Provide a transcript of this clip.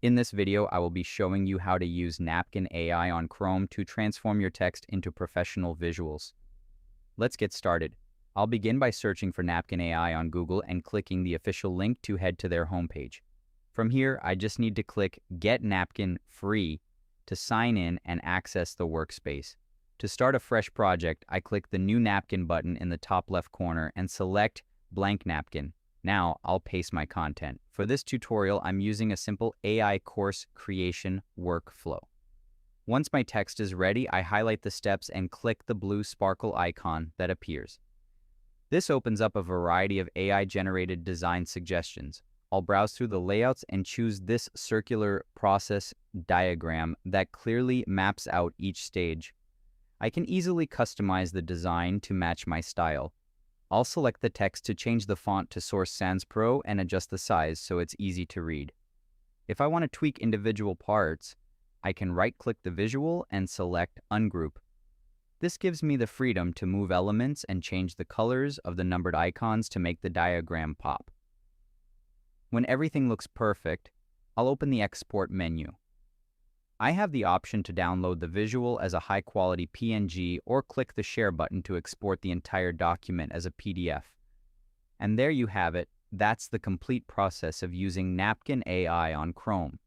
In this video, I will be showing you how to use Napkin AI on Chrome to transform your text into professional visuals. Let's get started. I'll begin by searching for Napkin AI on Google and clicking the official link to head to their homepage. From here, I just need to click Get Napkin Free to sign in and access the workspace. To start a fresh project, I click the New Napkin button in the top left corner and select Blank Napkin. Now, I'll paste my content. For this tutorial, I'm using a simple AI course creation workflow. Once my text is ready, I highlight the steps and click the blue sparkle icon that appears. This opens up a variety of AI-generated design suggestions. I'll browse through the layouts and choose this circular process diagram that clearly maps out each stage. I can easily customize the design to match my style. I'll select the text to change the font to Source Sans Pro and adjust the size so it's easy to read. If I want to tweak individual parts, I can right-click the visual and select Ungroup. This gives me the freedom to move elements and change the colors of the numbered icons to make the diagram pop. When everything looks perfect, I'll open the Export menu. I have the option to download the visual as a high-quality PNG or click the Share button to export the entire document as a PDF. And there you have it. That's the complete process of using Napkin AI on Chrome.